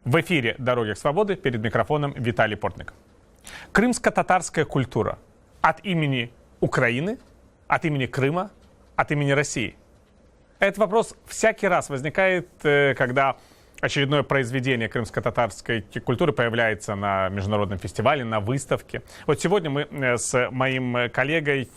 В эфире «Дороги к свободе», перед микрофоном Виталий Портник. Крымско-татарская культура от имени Украины, от имени Крыма, от имени России. Этот вопрос всякий раз возникает, когда очередное произведение крымско-татарской культуры появляется на международном фестивале, на выставке. Вот сегодня мы с моим коллегой,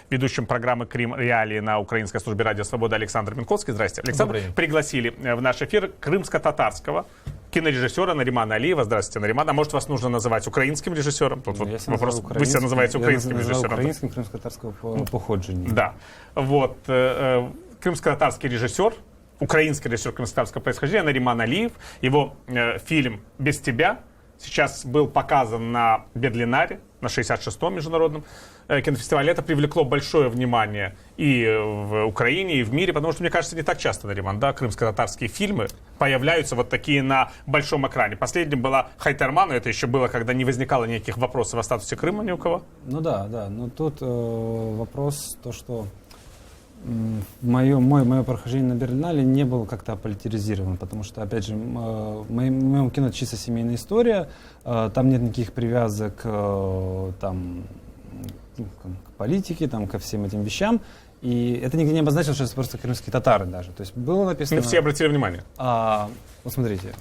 ведущим программы «Крым. Реалии» на Украинской службе радио «Свобода» Александр Минковский. Здрасте, Александр. Пригласили в наш эфир крымско-татарского кинорежиссера Наримана Алиева. Здравствуйте, Нариман. А может, вас нужно называть украинским режиссером? Тут вот вопрос. Вы себя называете украинским режиссером? Украинским крымско-татарского походжения. Да. Вот. Крымско-татарский режиссер, украинский режиссер крымско-татарского происхождения Нариман Алиев. Его фильм «Без тебя» сейчас был показан на Берлинаре, на 66-м международном кинофестивале. Это привлекло большое внимание и в Украине, и в мире, потому что, мне кажется, не так часто, Нариман, да, крымско-татарские фильмы появляются вот такие на большом экране. Последним была «Хайтерман», но это еще было, когда не возникало никаких вопросов о статусе Крыма ни у кого. Ну да. Но тут вопрос, то, что мое прохождение на Берлинале не было как-то аполитизировано, потому что, опять же, в моем кино чисто семейная история, там нет никаких привязок там, к политике, там, ко всем этим вещам, и это нигде не обозначило, что это просто крымские татары даже. То есть было написано... Ну, все обратили внимание. Вот смотрите,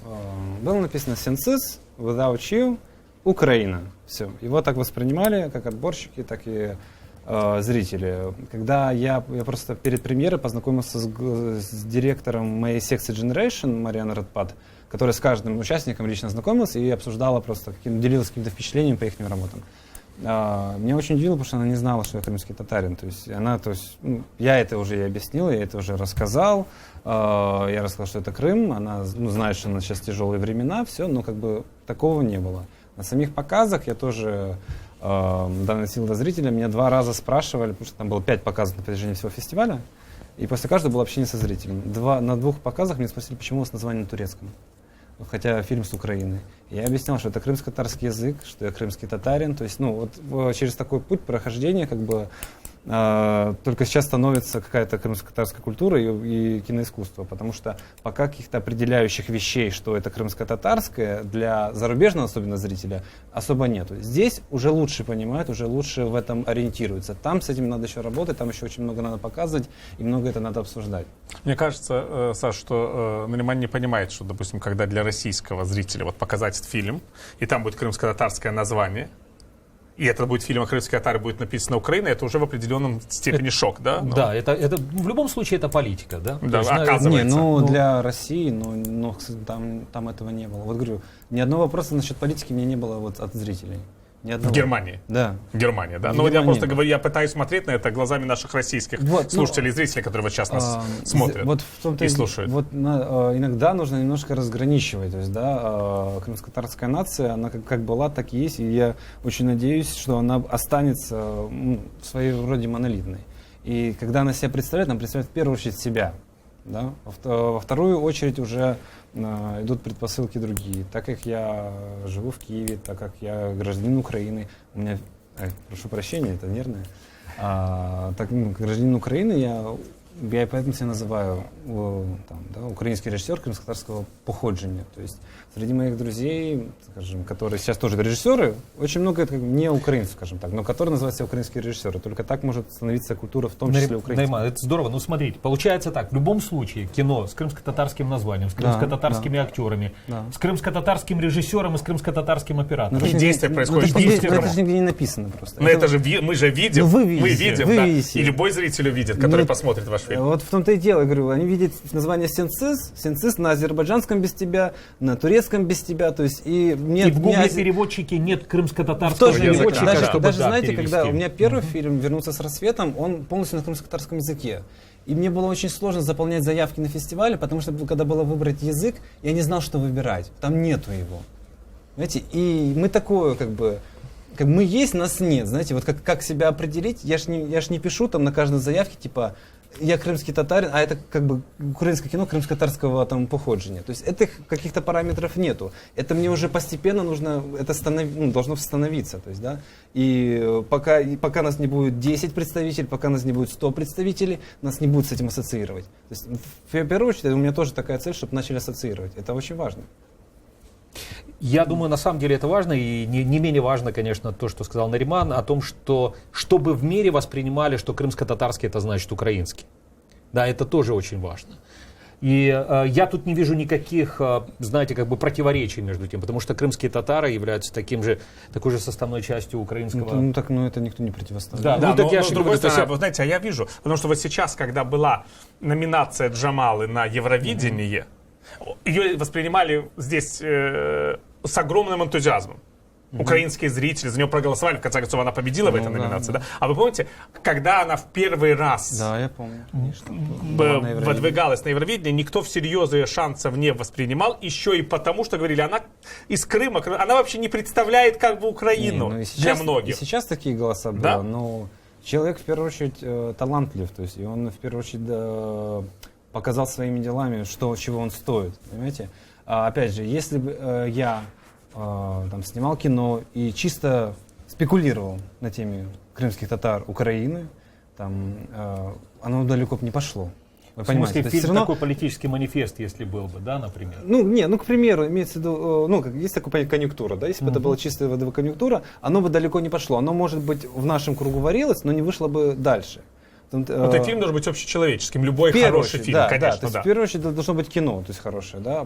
было написано «Сенсис», «Without you», «Украина». Все. Его так воспринимали, как отборщики, так и зрители. Когда я просто перед премьерой познакомился с директором моей секции Generation, Марианой Радпад, которая с каждым участником лично знакомилась и обсуждала просто, делилась каким-то впечатлением по их работам. Меня очень удивило, потому что она не знала, что я крымский татарин. То есть я это уже ей объяснил, я это уже рассказал. Я рассказал, что это Крым. Она знает, что у нас сейчас тяжелые времена, все, но как бы такого не было. На самих показах я тоже доносил до зрителя. Меня 2 раза спрашивали, потому что там было 5 показов на протяжении всего фестиваля, и после каждого было общение со зрителем. На 2 показах меня спросили, почему у вас название на турецком, хотя фильм с Украины. Я объяснял, что это крымско-татарский язык, что я крымский татарин. То есть, через такой путь прохождения, как бы, только сейчас становится какая-то крымско-татарская культура и киноискусство, потому что пока каких-то определяющих вещей, что это крымско-татарское, для зарубежного, особенно зрителя, особо нету. Здесь уже лучше понимают, уже лучше в этом ориентируются. Там с этим надо еще работать, там еще очень много надо показывать, и много это надо обсуждать. Мне кажется, Саш, что Нариман не понимает, что, допустим, когда для российского зрителя вот показать этот фильм, и там будет крымско-татарское название, и это будет фильм о крымских татарах, будет написано «Украина», это уже в определенном степени шок, да? Да, это в любом случае это политика, да? Да, оказывается. Для России, но там этого не было. Вот говорю, ни одного вопроса насчет политики у меня не было вот от зрителей. В Германии? Да. Германия, да. Но я просто говорю, я пытаюсь смотреть на это глазами наших российских слушателей и зрителей, которые вот сейчас нас смотрят и слушают. Вот иногда нужно немножко разграничивать. То есть, да, крымско-татарская нация, она как была, так и есть. И я очень надеюсь, что она останется в своей вроде монолитной. И когда она себя представляет, она представляет в первую очередь себя. Да? Во вторую очередь уже идут предпосылки другие. Так как я живу в Киеве, так как я гражданин Украины, у меня, прошу прощения, это нервное, гражданин Украины, я поэтому себя называю украинский режиссер крымско-татарского походжения. То есть среди моих друзей, скажем, которые сейчас тоже режиссеры, очень много не украинцев, скажем так, но которые называют себя украинские режиссеры. Только так может становиться культура, в том числе украинская. Нариман, это здорово. Ну, смотрите, получается так. В любом случае, кино с крымско-татарским названием, с крымско-татарскими актерами, с крымско-татарским режиссером и с крымско-татарским оператором. И действие происходит. Это же нигде не написано просто. Но это же мы же видим. Вы видите. И любой зритель увидит, который посмотрит ваш фильм. Вот в том-то и дело, я говорю, они видят название «Сенсис» на азербайджанском «Без тебя», на турецком «Без тебя», то есть и в Гугле-переводчике нет крымско-татарского переводчика. Даже знаете, когда у меня первый фильм «Вернуться с рассветом», он полностью на крымско-татарском языке. И мне было очень сложно заполнять заявки на фестивале, потому что когда было выбрать язык, я не знал, что выбирать. Там нету его. Знаете, и мы такое как мы есть, нас нет. Знаете, вот как себя определить, я ж не пишу там на каждой заявке, типа, я крымский татарин, а это как бы украинское кино крымско-татарского там походжения. То есть этих каких-то параметров нету. Это мне уже постепенно нужно, должно становиться. То есть, да? И пока нас не будет 10 представителей, пока нас не будет 100 представителей, нас не будут с этим ассоциировать. То есть, в первую очередь, у меня тоже такая цель, чтобы начали ассоциировать. Это очень важно. Я думаю, на самом деле это важно, и не менее важно, конечно, то, что сказал Нариман, о том, что чтобы в мире воспринимали, что крымско-татарский это значит украинский. Да, это тоже очень важно. И я тут не вижу никаких, знаете, как бы противоречий между тем, потому что крымские татары являются такой же составной частью украинского... Ну, это никто не противоставляет. Да, Да, так но, я но же с другой говорю, стороны, вы знаете, а я вижу, потому что вот сейчас, когда была номинация Джамалы на Евровидение, ее воспринимали здесь с огромным энтузиазмом. Украинские зрители за нее проголосовали, в конце концов она победила в этой номинации. Да. А вы помните, когда она в первый раз Да, я помню, конечно. выдвигалась на Евровидение, никто всерьез ее шансов не воспринимал, еще и потому, что говорили, она из Крыма, она вообще не представляет как бы Украину для многих. И сейчас такие голоса были, Да? но человек в первую очередь талантлив, то есть и он в первую очередь показал своими делами, чего он стоит, понимаете? Опять же, если бы я там снимал кино и чисто спекулировал на теме крымских татар Украины, там оно далеко бы не пошло. Вы В смысле, понимаете? фильм такой политический манифест, если был бы, да, например? К примеру, имеется в виду, есть такое понятие конъюнктура, да, если бы это была чистая водовая конъюнктура, оно бы далеко не пошло. Оно, может быть, в нашем кругу варилось, но не вышло бы дальше. Этот фильм должен быть общечеловеческим, любой хороший фильм, да, конечно, то есть, в первую очередь должно быть кино, то есть хорошее, да,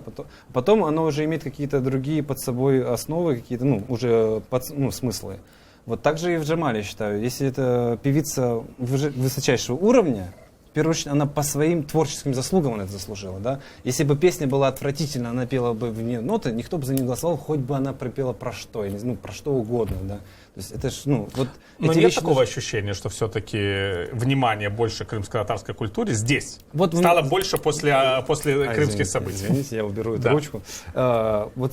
потом оно уже имеет какие-то другие под собой основы, какие-то, уже смыслы. Вот так же и в Джамале, я считаю, если это певица высочайшего уровня, в первую очередь она по своим творческим заслугам она это заслужила, да. Если бы песня была отвратительна, она пела бы вне ноты, никто бы за нее не голосовал, хоть бы она пропела про что, про что угодно, да. То есть это ж, вот но эти нет вещи такого ощущения, что все-таки внимание больше к крымско-татарской культуре здесь стало больше после крымских событий. Извините, я уберу эту ручку. Вот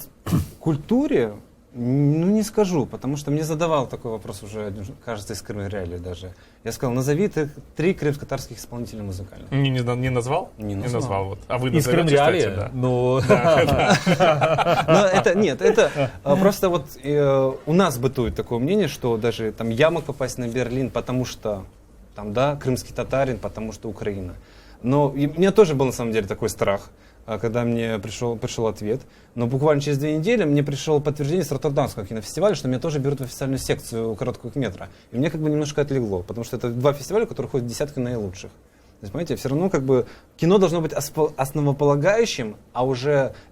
культуре, не скажу, потому что мне задавал такой вопрос уже, кажется, из Крыма реалии даже. Я сказал, назови ты 3 крымско-татарских исполнителя музыкальных. Не назвал? Не назвал. Вот. А вы Из назовете, Крым-реалии? кстати, да. Ну... Это просто вот у нас бытует такое мнение, что даже там я мог попасть на Берлин, потому что там, да, крымский татарин, потому что Украина. Но у меня тоже был на самом деле такой страх, когда мне пришел ответ. Но буквально через 2 недели мне пришло подтверждение с Роттердамского кинофестиваля, что меня тоже берут в официальную секцию короткого метра. И мне как бы немножко отлегло, потому что это 2 фестиваля, которые ходят в десятки наилучших. То есть, понимаете, все равно как бы кино должно быть основополагающим, а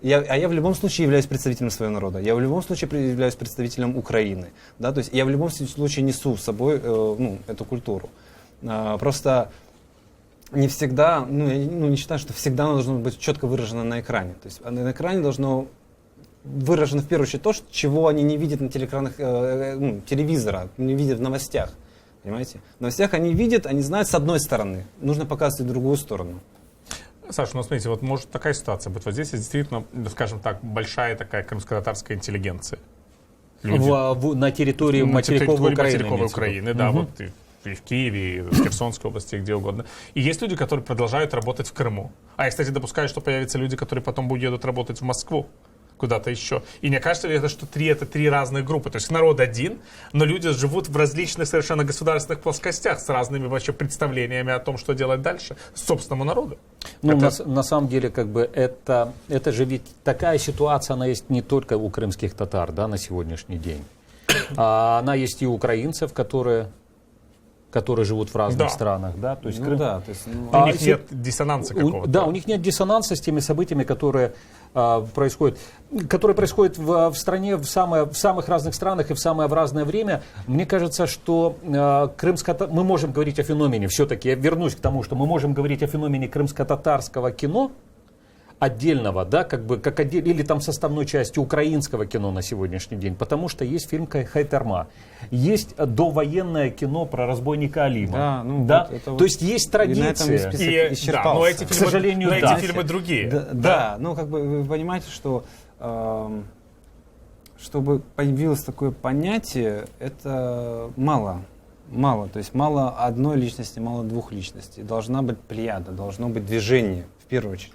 я в любом случае являюсь представителем своего народа, я в любом случае являюсь представителем Украины, да, то есть я в любом случае несу с собой эту культуру. Просто не всегда, я не считаю, что всегда оно должно быть четко выражено на экране. То есть на экране должно выражено в первую очередь то, чего они не видят на телеэкранах телевизора, не видят в новостях. Понимаете? В новостях они видят, они знают с одной стороны. Нужно показывать и другую сторону. Саша, смотрите, вот может такая ситуация быть. Вот здесь действительно, скажем так, большая такая крымско-татарская интеллигенция. На территории материковой Украины, да, вот и в Киеве, и в Херсонской области, где угодно. И есть люди, которые продолжают работать в Крыму. А я, кстати, допускаю, что появятся люди, которые потом уедут работать в Москву, куда-то еще. И мне кажется, что это 3 разных группы. То есть народ один, но люди живут в различных совершенно государственных плоскостях с разными вообще представлениями о том, что делать дальше собственному народу. На самом деле, как бы это же ведь такая ситуация, она есть не только у крымских татар, да, на сегодняшний день. Она есть и у украинцев, которые живут в разных странах, да, то есть у них нет диссонанса какого-то. Да, у них нет диссонанса с теми событиями, которые происходят в стране в самых разных странах и в самое разное время. Мне кажется, что мы можем говорить о феномене, все-таки я вернусь к тому, что мы можем говорить о феномене крымско-татарского кино, отдельного, да, или там составной части украинского кино на сегодняшний день, потому что есть фильм «Хайтарма», есть довоенное кино про разбойника Алима, то есть есть традиция. Но эти к сожалению, эти фильмы другие. Вы понимаете, что чтобы появилось такое понятие, это мало. То есть мало одной личности, мало 2 личностей. Должна быть плеяда, должно быть движение, в первую очередь.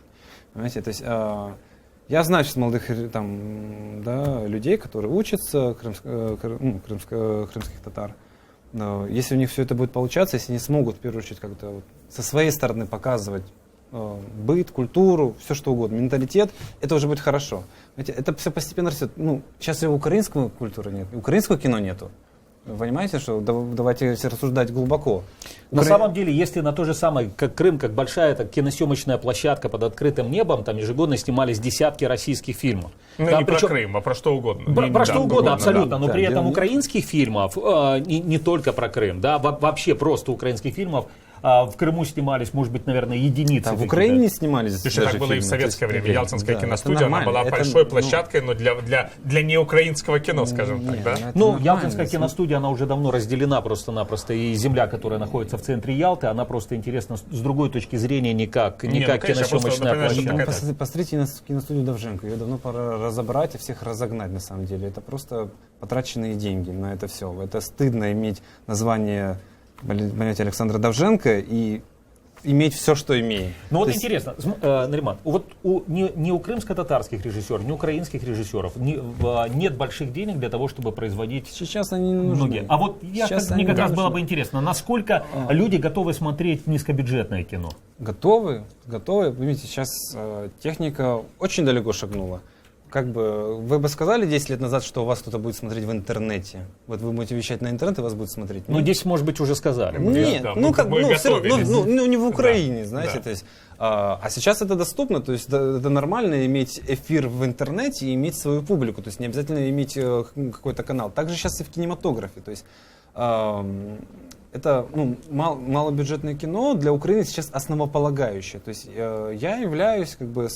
Понимаете, то есть я знаю сейчас молодых людей, которые учатся, крымских татар. Но если у них все это будет получаться, если они смогут в первую очередь как-то со своей стороны показывать быт, культуру, все что угодно, менталитет, это уже будет хорошо. Знаете, это все постепенно растет. Ну, сейчас и украинской культуры нет, и украинского кино нету. Вы понимаете, что давайте рассуждать глубоко. На самом деле, если на то же самое, как Крым, как большая киносъемочная площадка под открытым небом, там ежегодно снимались десятки российских фильмов. Ну, там, не про Крым, а про что угодно. Про что угодно, абсолютно. Да. Но Да, при этом дело украинских фильмов, не только про Крым, да, вообще просто украинских фильмов, в Крыму снимались, может быть, наверное, единицы. В Украине снимались. Слушай, так было и в советское время. Ялтинская да, киностудия, она была большой площадкой, но для неукраинского кино, скажем так, да? Ну, Ялтинская киностудия, она уже давно разделена просто-напросто, и земля, которая находится в центре Ялты, она просто интересна с другой точки зрения, не как киносъемочная площадка. Посмотрите на киностудию Довженко, ее давно пора разобрать и всех разогнать, на самом деле. Это просто потраченные деньги на это все. Это стыдно иметь название, понятие Александра Довженко и иметь все, что имеем. Ну вот интересно, Нариман, вот ни у крымско-татарских режиссеров, ни у украинских режиссеров нет больших денег для того, чтобы производить Сейчас они не нужны. многие. А вот мне как раз было бы интересно, насколько люди готовы смотреть низкобюджетное кино? Готовы. Видите, сейчас техника очень далеко шагнула. Как бы вы бы сказали 10 лет назад, что у вас кто-то будет смотреть в интернете? Вот вы будете вещать на интернет, и вас будут смотреть? Ну, здесь, может быть, уже сказали. Нет, Да, ну как, мы готовились. не в Украине, Да, знаете, да. то есть. А сейчас это доступно, то есть это нормально иметь эфир в интернете и иметь свою публику, то есть не обязательно иметь какой-то канал. Также сейчас и в кинематографе, то есть это малобюджетное кино для Украины сейчас основополагающее. То есть я являюсь как бы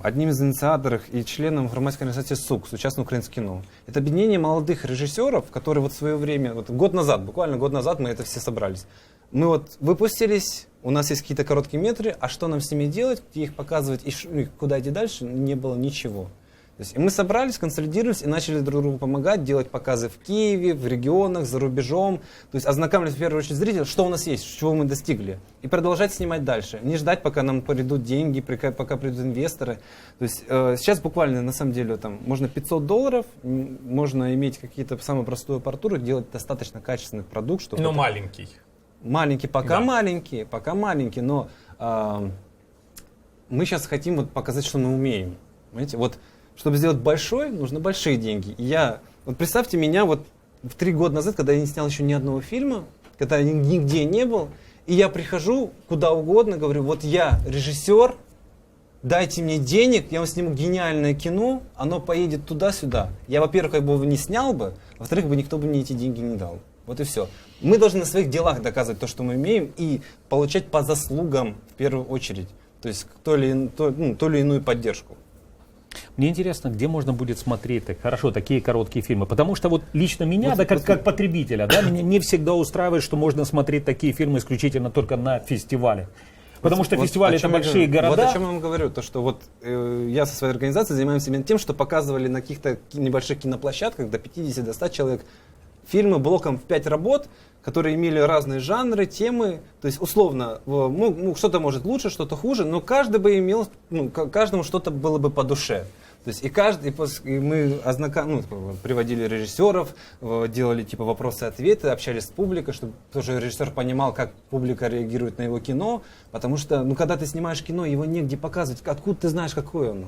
одним из инициаторов и членом громадской организации СУК, Сучасное украинское кино. Это объединение молодых режиссеров, которые вот в свое время, буквально год назад мы это все собрались. Мы вот выпустились, у нас есть какие-то короткие метры, а что нам с ними делать, где их показывать и куда идти дальше, не было ничего. То есть, и мы собрались, консолидировались и начали друг другу помогать, делать показы в Киеве, в регионах, за рубежом. То есть ознакомились в первую очередь зрителей, что у нас есть, чего мы достигли. И продолжать снимать дальше. Не ждать, пока нам придут деньги, пока придут инвесторы. То есть сейчас буквально, на самом деле, можно $500, можно иметь какие-то самую простую аппаратуру, делать достаточно качественный продукт. Чтобы Но маленький. Маленький, пока маленький, но мы сейчас хотим показать, что мы умеем. Понимаете? Вот, чтобы сделать большой, нужны большие деньги. И вот представьте меня в 3 года назад, когда я не снял еще ни одного фильма, когда я нигде не был, и я прихожу куда угодно, говорю, вот я режиссер, дайте мне денег, я вам сниму гениальное кино, оно поедет туда-сюда. Я, во-первых, как бы его не снял бы, во-вторых, никто бы мне эти деньги не дал. Вот и все. Мы должны на своих делах доказывать то, что мы умеем, и получать по заслугам в первую очередь. То есть ту или иную поддержку. Мне интересно, где можно будет смотреть такие короткие фильмы. Потому что вот лично меня, как потребителя, меня не всегда устраивает, что можно смотреть такие фильмы исключительно только на фестивале. Потому что фестивали — это большие города. Вот о чем я вам говорю, то что я со своей организацией занимаюсь именно тем, что показывали на каких-то небольших киноплощадках до 50, до 100 человек фильмы блоком в 5 работ, которые имели разные жанры, темы. То есть, условно, что-то может лучше, что-то хуже, но каждый бы имел, каждому что-то было бы по душе. То есть, и мы приводили режиссеров, делали вопросы-ответы, общались с публикой, чтобы тоже режиссер понимал, как публика реагирует на его кино. Потому что, когда ты снимаешь кино, его негде показывать. Откуда ты знаешь, какое оно?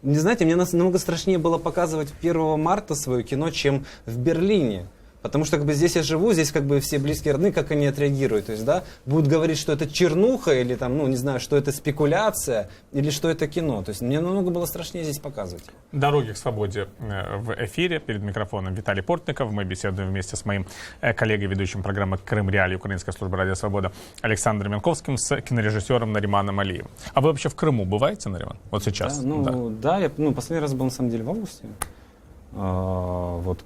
Не знаете, мне намного страшнее было показывать 1 марта свое кино, чем в Берлине. Потому что здесь я живу, здесь все близкие родные, как они отреагируют. То есть, будут говорить, что это чернуха, или не знаю, что это спекуляция, или что это кино. То есть мне намного было страшнее здесь показывать. «Дороги к свободе» в эфире. Перед микрофоном Виталий Портников. Мы беседуем вместе с моим коллегой, ведущим программы «Крым Реалии» Украинской службы «Радио Свобода» Александром Янковским с кинорежиссером Нариманом Алиевым. А вы вообще в Крыму бываете, Нариман? Вот сейчас? Да, я последний раз был на самом деле в августе.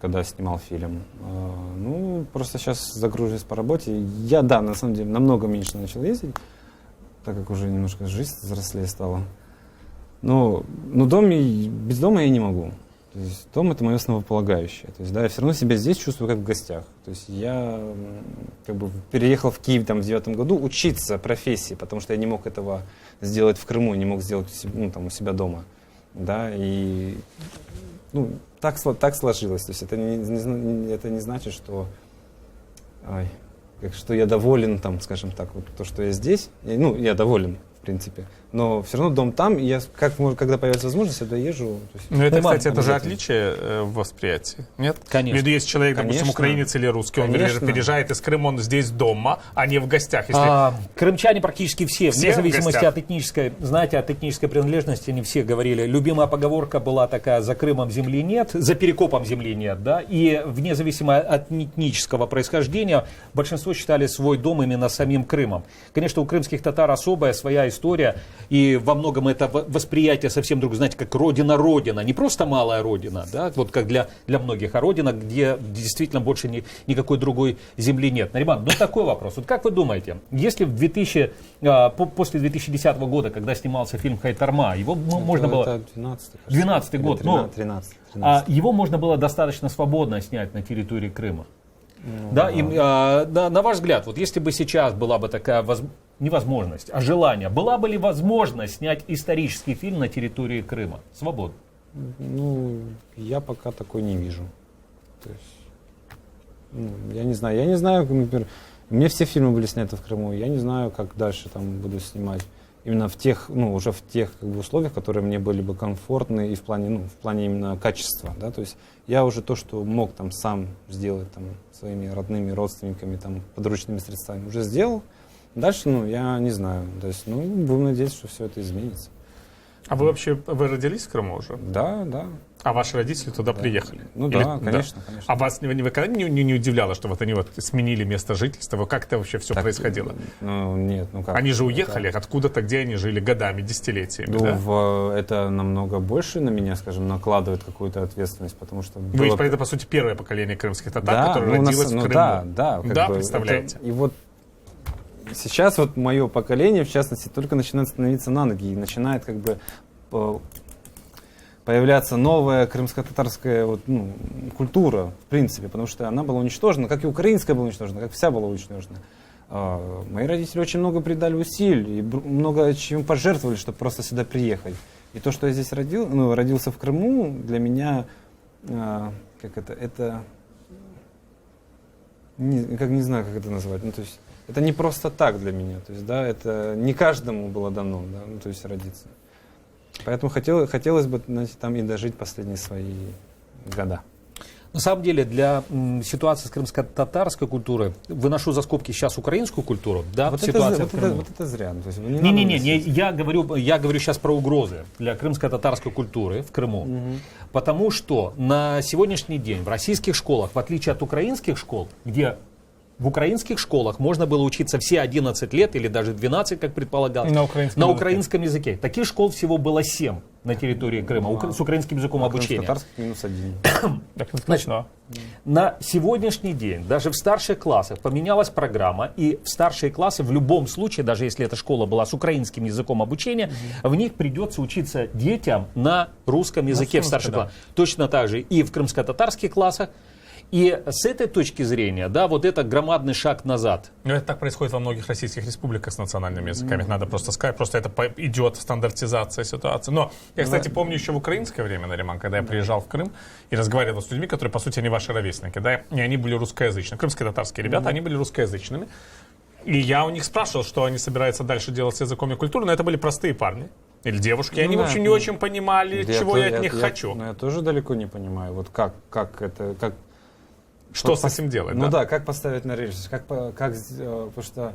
Когда снимал фильм. Просто сейчас загружусь по работе. Я, на самом деле, намного меньше начал ездить, так как уже немножко жизнь взрослее стала. Но без дома я не могу. То есть дом — это мое основополагающее. То есть, я все равно себя здесь чувствую как в гостях. То есть я переехал в Киев в 2009 году учиться профессии, потому что я не мог этого сделать в Крыму, не мог сделать у себя дома. Так сложилось. То есть это не значит, что я доволен, скажем так, то, что я здесь. Я доволен в принципе. Но все равно дом там, и я, когда появится возможность, я туда езжу. То есть, Ну, это, Нейман, кстати, это же отличие в восприятии, нет? Конечно. Между есть человек, допустим, Конечно. украинец или русский, он Конечно. переезжает из Крыма, он здесь дома, а не в гостях. Если... Крымчане практически все, Все вне в зависимости гостях? от этнической, знаете, от этнической принадлежности, не все говорили. Любимая поговорка была такая: за Крымом земли нет, за Перекопом земли нет, да, и вне зависимости от этнического происхождения большинство считали свой дом именно самим Крымом. Конечно, у крымских татар особая своя история, и во многом это восприятие совсем другое, знаете, как родина-родина, не просто малая родина, да, вот как для многих, а родина, где действительно больше никакой другой земли нет. Нариман, ну такой вопрос. Вот как вы думаете, если после 2010 года, когда снимался фильм «Хайтарма», его можно было... Это 12-й год, ну, 13. его можно было достаточно свободно снять на территории Крыма. Да, и, на ваш взгляд, вот если бы сейчас была бы такая невозможность, а желание, была бы ли возможность снять исторический фильм на территории Крыма? Свободно. Ну, я пока такой не вижу. То есть, я не знаю, например, у меня все фильмы были сняты в Крыму, я не знаю, как дальше там буду снимать. Именно в тех, уже в тех условиях, которые мне были бы комфортны и в плане именно качества, да, то есть я уже то, что мог там сам сделать там своими родными родственниками, там подручными средствами, уже сделал. Дальше, я не знаю, то есть, будем надеяться, что все это изменится. А вы вы родились в Крыму уже? Да. А ваши родители туда приехали? Ну Или- да, конечно. А вас никогда не удивляло, что вот они сменили место жительства? Как это вообще все Так, происходило? Нет, как? Они же уехали откуда-то, где они жили годами, десятилетиями, Ну, да? это намного больше на меня, скажем, накладывает какую-то ответственность, потому что... Вы, это, по сути, первое поколение крымских татар, Да, которое родилось в Крыму. Да, представляете? И вот сейчас вот мое поколение, в частности, только начинает становиться на ноги и начинает появляться новая крымско-татарская культура, в принципе, потому что она была уничтожена, как и украинская была уничтожена, как вся была уничтожена. Мои родители очень много придали усилий и много чем пожертвовали, чтобы просто сюда приехать. И то, что я здесь родился в Крыму, для меня, не знаю, как это назвать, то есть это не просто так для меня, то есть, да, это не каждому было дано, да, то есть родиться. Поэтому хотелось бы, знаете, там и дожить последние свои года. На самом деле, для ситуации с крымско-татарской культурой, выношу за скобки сейчас украинскую культуру, да, Вот ситуация в Крыму. это зря. То есть, Я говорю сейчас про угрозы для крымско-татарской культуры в Крыму. Потому что на сегодняшний день в российских школах, в отличие от украинских школ, где в украинских школах можно было учиться все 11 лет или даже 12, как предполагалось, на украинском языке. Таких школ всего было 7 на территории Крыма с украинским языком обучения. Татарский -1. Значит, на сегодняшний день даже в старших классах поменялась программа, и в старшие классы в любом случае, даже если эта школа была с украинским языком обучения, в них придется учиться детям на русском языке в старших классах. Точно так же и в крымско-татарских классах. И с этой точки зрения, да, вот это громадный шаг назад. Ну, это так происходит во многих российских республиках с национальными языками. Надо просто сказать, просто это идет стандартизация ситуации. Но я, кстати, помню еще в украинское время, Нариман, когда я приезжал в Крым и разговаривал с людьми, которые, по сути, они ваши ровесники, да, и они были русскоязычные. Крымские татарские ребята, они были русскоязычными. И я у них спрашивал, что они собираются дальше делать с языком и культурой, но это были простые парни. Или девушки, и они вообще не очень понимали, чего я от них хочу. Но я тоже далеко не понимаю, вот как это, как... Что с этим делать, Ну да, как поставить на рельсы, потому что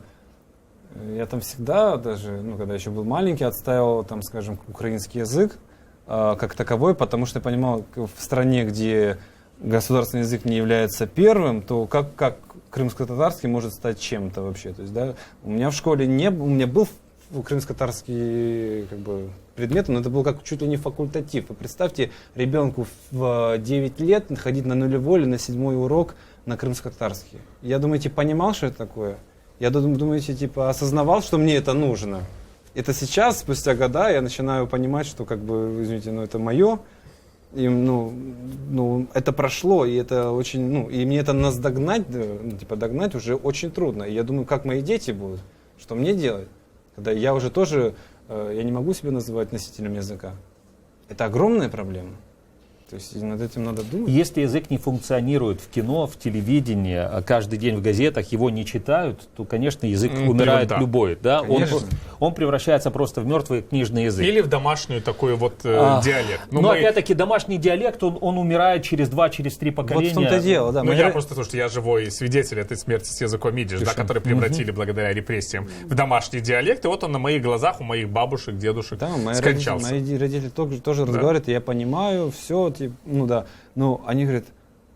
я там всегда, даже, когда еще был маленький, отстаивал, там, скажем, украинский язык как таковой, потому что я понимал, в стране, где государственный язык не является первым, то как крымско-татарский может стать чем-то вообще, то есть, да, у меня в школе у меня был крымско-татарский предмет, но это был как чуть ли не факультатив. Вы представьте, ребенку в 9 лет ходить на нулевой или на 7-й урок на крымско-татарский. Я, думаете, понимал, что это такое? Я, думаете, осознавал, что мне это нужно? Это сейчас, спустя года, я начинаю понимать, что, извините, это мое, и, это прошло, и это очень, и мне это наздогнать, догнать уже очень трудно. И я думаю, как мои дети будут, что мне делать? Когда я уже тоже, я не могу себя называть носителем языка. Это огромная проблема. То есть над этим надо думать. Если язык не функционирует в кино, в телевидении, а каждый день в газетах, его не читают, то, конечно, язык умирает да. любой. Да? Он превращается просто в мертвый книжный язык. Или в домашнюю такой вот диалект. Но опять-таки домашний диалект, он умирает через 2-3 поколения. Вот в том-то дело, да. Ну, я просто, слушай, я живой свидетель этой смерти с языком идиш, да, который превратили благодаря репрессиям в домашний диалект, и вот он на моих глазах у моих бабушек, дедушек да, скончался. Мои родители тоже разговаривают, и я понимаю, все, ну да. Но они говорят,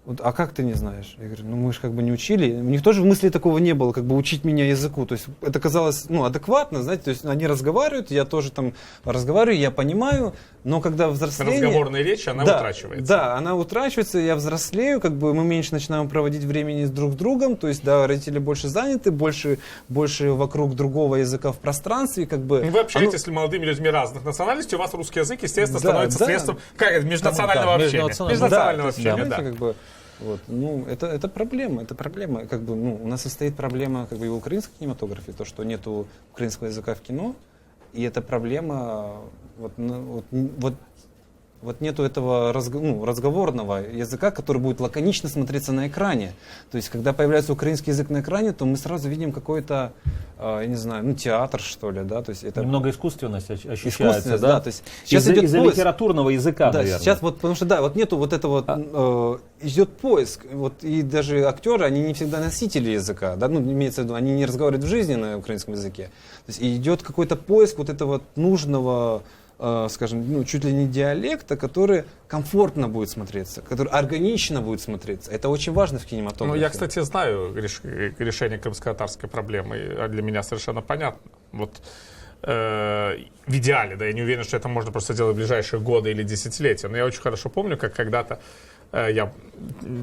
вот, а как ты не знаешь? Я говорю, ну мы же как бы не учили. У них тоже в мысли такого не было, как бы учить меня языку. То есть это казалось, ну, адекватно, знаете, то есть они разговаривают, я тоже там разговариваю, я понимаю, но когда взросление... Разговорная речь, она утрачивается. Да, она утрачивается, я взрослею, как бы мы меньше начинаем проводить времени друг с другом, то есть, да, родители больше заняты, больше вокруг другого языка в пространстве, как бы... Вы общаетесь с молодыми людьми разных национальностей, у вас русский язык, естественно, становится средством межнационального общения. Межнационального общения, да. Как бы, вот, ну, это проблема, как бы, ну, у нас и стоит проблема, как бы, и в украинской кинематографе, то, что нету украинского языка в кино, и это проблема, вот нету этого разговорного языка, который будет лаконично смотреться на экране. То есть, когда появляется украинский язык на экране, то мы сразу видим какой-то, я не знаю, ну, театр, что ли, да, то есть это... Немного искусственность ощущается, да? То есть сейчас из-за литературного языка, да, наверное. сейчас вот, потому что, да, вот нету вот этого, идет поиск, вот, и даже актеры, они не всегда носители языка, да, ну, имеется в виду, они не разговаривают в жизни на украинском языке. То есть идет какой-то поиск вот этого нужного, скажем, ну, чуть ли не диалекта, который комфортно будет смотреться, который органично будет смотреться. Это очень важно в кинематографе. Ну, я, кстати, знаю решение крымско-татарской проблемы, а для меня совершенно понятно. Вот в идеале, да, я не уверен, что это можно просто сделать в ближайшие годы или десятилетия, но я очень хорошо помню, как когда-то я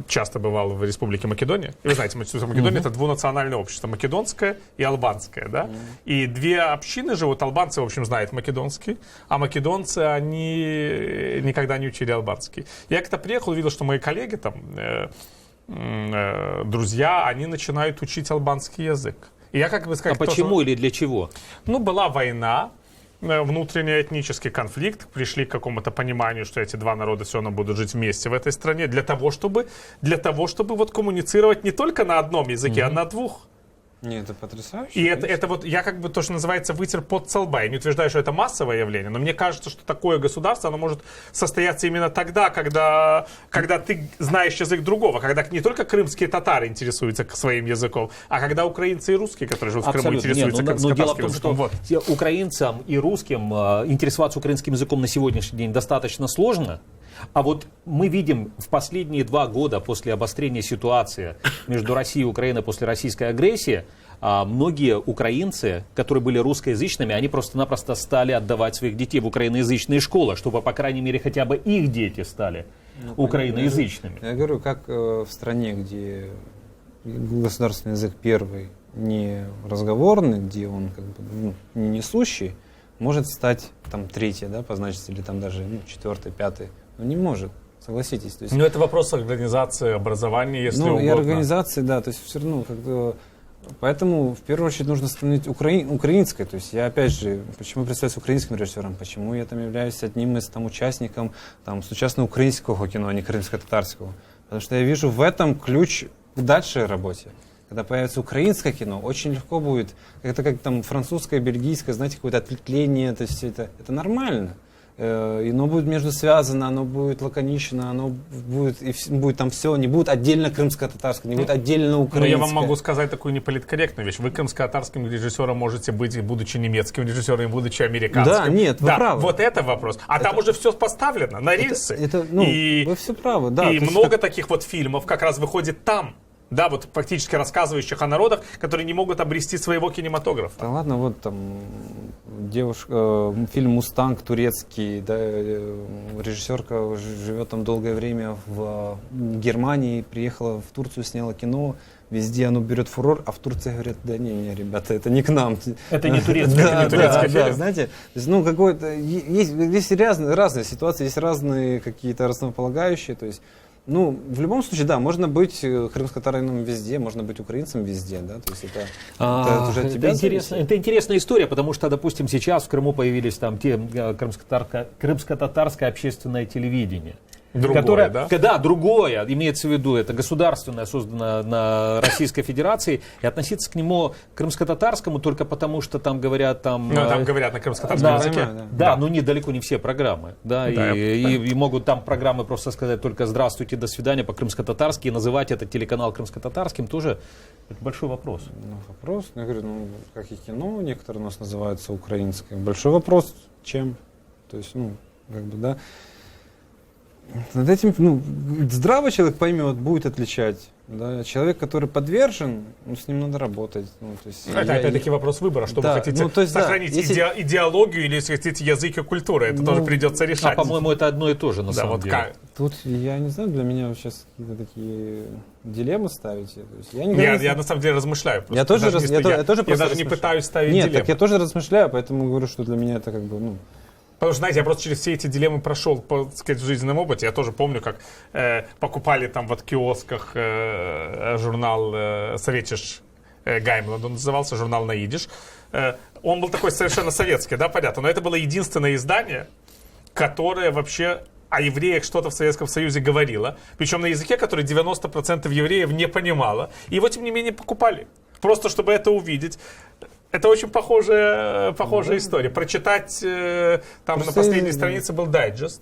часто бывал в Республике Македония. И вы знаете, Македония это двунациональное общество, македонское и албанское, да? И две общины живут, албанцы, в общем, знают македонский, а македонцы, они никогда не учили албанский. Я когда приехал, увидел, что мои коллеги там, друзья, они начинают учить албанский язык. И я как бы сказать, почему или для чего? Ну, была война, внутренний этнический конфликт, пришли к какому-то пониманию, что эти два народа все равно будут жить вместе в этой стране, для того, чтобы вот коммуницировать не только на одном языке, а на двух. Нет, это потрясающе. И это вот, я как бы то, что называется, вытер пот со лба. Я не утверждаю, что это массовое явление, но мне кажется, что такое государство, оно может состояться именно тогда, когда ты знаешь язык другого, когда не только крымские татары интересуются своим языком, а когда украинцы и русские, которые живут в Крыму, интересуются крымско-татарским языком. Вот. Украинцам и русским интересоваться украинским языком на сегодняшний день достаточно сложно. А вот мы видим в последние 2 года после обострения ситуации между Россией и Украиной после российской агрессии, многие украинцы, которые были русскоязычными, они просто-напросто стали отдавать своих детей в украиноязычные школы, чтобы, по крайней мере, хотя бы их дети стали украиноязычными. Я говорю, как в стране, где государственный язык первый не разговорный, где он как бы не несущий, может стать там 3-й, да, по значимости, или там даже 4-й, 5-й. Но не может, согласитесь. То есть, это вопрос организации образования, если угодно. И организации, да, то есть все равно как-то... Поэтому в первую очередь нужно становиться украинской. То есть я опять же, почему представляюсь украинским режиссером, почему я там являюсь одним из там участников там сучасно українського кино, а не крымско-татарского. Потому что я вижу в этом ключ к дальшей работе. Когда появится украинское кино, очень легко будет, это как там французское, бельгийское, знаете, какое-то ответвление, то есть это нормально. И оно будет между связано, оно будет лаконично, оно будет там все, не будет отдельно крымско-татарское, не будет отдельно украинское. Но я вам могу сказать такую неполиткорректную вещь. Вы крымско-татарским режиссером можете быть, будучи немецким режиссером, и будучи американским. Да, нет, вы правы. Вот это вопрос. А там уже все поставлено на рельсы. Вы все правы, да. И много таких вот фильмов как раз выходит там. Да, вот фактически рассказывающих о народах, которые не могут обрести своего кинематографа. Да ладно, вот там фильм «Мустанг» турецкий, да, режиссерка живет там долгое время в Германии, приехала в Турцию, сняла кино, везде оно берет фурор, а в Турции говорят, да не, ребята, это не к нам. Это не турецкий фильм. Знаете, ну какой-то, есть разные ситуации, есть разные какие-то основополагающие, то есть ну, в любом случае, да, можно быть крымско-татарином везде, можно быть украинцем везде, да, то есть это уже от тебя зависит. Это интересная история, потому что, допустим, сейчас в Крыму появились там те крымско-татарское общественное телевидение. Другое, которое, да? Да, другое, имеется в виду, это государственное, создано на Российской Федерации, и относиться к нему, крымско-татарскому, только потому, что там говорят... Там говорят на крымско-татарском да, языке. да, но недалеко не все программы. Да, Да, и могут там программы просто сказать только «здравствуйте, до свидания» по-крымско-татарски, и называть этот телеканал крымско-татарским тоже это большой вопрос. Вопрос, я говорю, как и кино, некоторые у нас называются украинское. Большой вопрос, чем? То есть, да. Над этим, здравый человек поймет, будет отличать. Да? Человек, который подвержен, с ним надо работать. То есть, это опять-таки вопрос выбора, что да, вы хотите сохранить идеологию или, если хотите, язык и культуру. Это тоже придется решать. По-моему, это одно и то же, на самом деле. Тут, я не знаю, для меня вы сейчас какие-то такие дилеммы ставите. То есть, я на самом деле размышляю. Просто. Я даже не пытаюсь ставить дилеммы. Нет, так я тоже размышляю, поэтому говорю, что для меня это как бы, Потому что, знаете, я просто через все эти дилеммы прошел, так сказать, в жизненном опыте. Я тоже помню, как покупали там в киосках журнал «Советиш Гаймланд», он назывался, журнал на идиш. Он был такой совершенно советский, да, понятно. Но это было единственное издание, которое вообще о евреях что-то в Советском Союзе говорило. Причем на языке, который 90% евреев не понимало. И его, тем не менее, покупали. Просто чтобы это увидеть. Это очень похожая история. Прочитать, там просто на последней странице был дайджест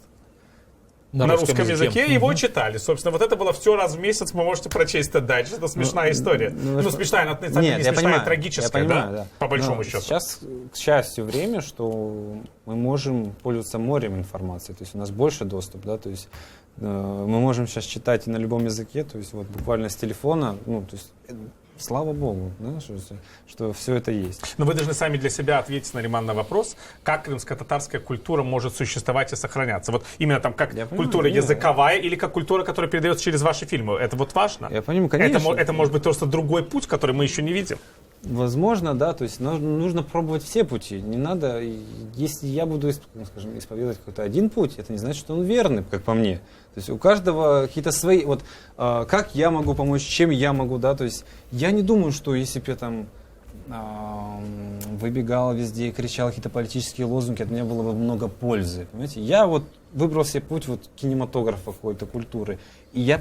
на русском языке, его читали. Собственно, вот это было все раз в месяц, вы можете прочесть этот дайджест. Это смешная история. Смешная, на самом деле не смешная, а трагическая, да? По большому счету. Сейчас, к счастью, время, что мы можем пользоваться морем информации. То есть у нас больше доступ, да, то есть мы можем сейчас читать и на любом языке, то есть вот буквально с телефона, то есть... Слава Богу, да, что все это есть. Но вы должны сами для себя ответить, Нариман, на вопрос, как крымско-татарская культура может существовать и сохраняться. Вот именно там как культура языковая или как культура, которая передается через ваши фильмы. Это вот важно? Я понимаю, конечно. Это может быть просто другой путь, который мы еще не видим. Возможно, да, то есть нужно пробовать все пути. Не надо, если я буду, исповедовать какой-то один путь, это не значит, что он верный, как по мне. То есть у каждого какие-то свои, как я могу помочь, чем я могу, да, то есть я не думаю, что если бы я там выбегал везде и кричал какие-то политические лозунги, от меня было бы много пользы, понимаете. Я выбрал себе путь кинематографа какой-то, культуры, и я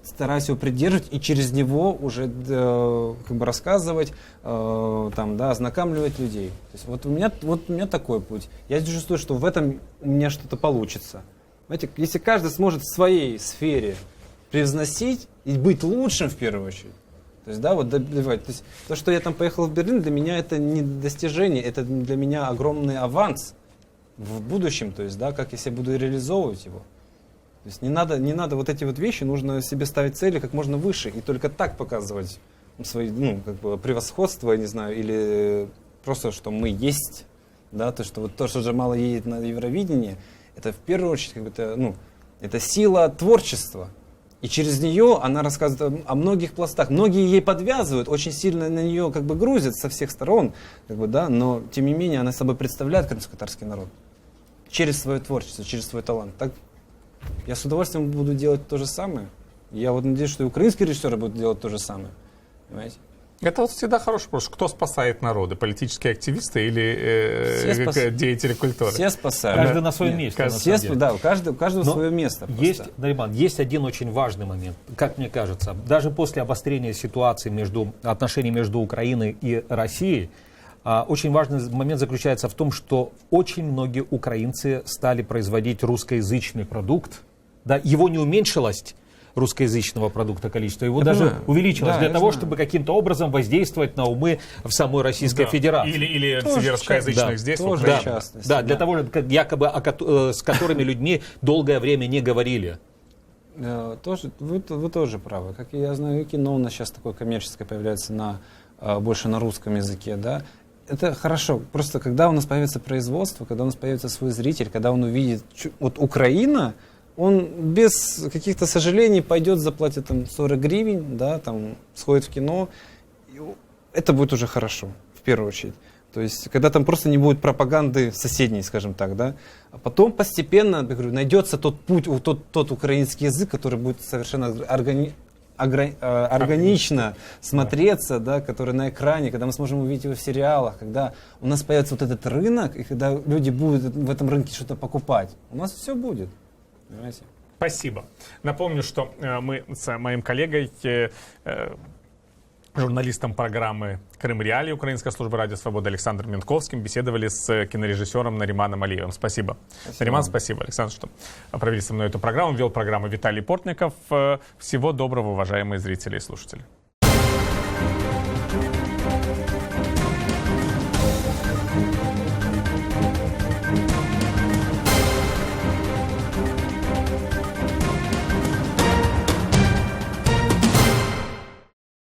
стараюсь его придерживать, и через него уже рассказывать, ознакомливать людей. То есть у меня такой путь. Я чувствую, что в этом у меня что-то получится. Знаете, если каждый сможет в своей сфере превзносить и быть лучшим в первую очередь, то есть, добивать. То есть, то, что я там поехал в Берлин, для меня это не достижение, это для меня огромный аванс в будущем, то есть, как я себя буду реализовывать его. То есть не надо вот эти вещи, нужно себе ставить цели как можно выше, и только так показывать свои, превосходство, я не знаю, или просто, что мы есть, да, то, что Джамала едет на Евровидение, это в первую очередь это сила творчества. И через нее она рассказывает о многих пластах. Многие ей подвязывают, очень сильно на нее грузят со всех сторон, но тем не менее она собой представляет крымско-татарский народ. Через свое творчество, через свой талант. Так я с удовольствием буду делать то же самое. Я надеюсь, что и украинские режиссеры будут делать то же самое. Понимаете? Это всегда хороший вопрос. Кто спасает народы? Политические активисты или деятели культуры? Все спасают. Каждый на своем месте. У каждого свое место. Нариман, есть один очень важный момент, как мне кажется. Даже после обострения ситуации отношений между Украиной и Россией, очень важный момент заключается в том, что очень многие украинцы стали производить русскоязычный продукт. Да, его не уменьшилось, русскоязычного продукта количество, его даже увеличилось для того, чтобы каким-то образом воздействовать на умы в самой Российской Федерации. Или русскоязычных здесь. Тоже для того, якобы с которыми людьми долгое время не говорили. Вы тоже правы. Как я знаю, и кино у нас сейчас такое коммерческое появляется больше на русском языке, да. Это хорошо. Просто когда у нас появится производство, когда у нас появится свой зритель, когда он увидит Украина, он без каких-то сожалений пойдет, заплатит 40 гривен, да, сходит в кино. Это будет уже хорошо, в первую очередь. То есть, когда там просто не будет пропаганды соседней, скажем так, да. А потом постепенно, я говорю, найдется тот путь, тот украинский язык, который будет совершенно органично смотреться, да, который на экране, когда мы сможем увидеть его в сериалах, когда у нас появится этот рынок, и когда люди будут в этом рынке что-то покупать. У нас все будет. Понимаете? Спасибо. Напомню, что мы с моим коллегой, журналистом программы «Крым Реалии» Украинской службы радио «Свобода» Александром Минковским беседовали с кинорежиссером Нариманом Алиевым. Спасибо. Нариман, спасибо, Александр, что провели со мной эту программу. Вел программу Виталий Портников. Всего доброго, уважаемые зрители и слушатели.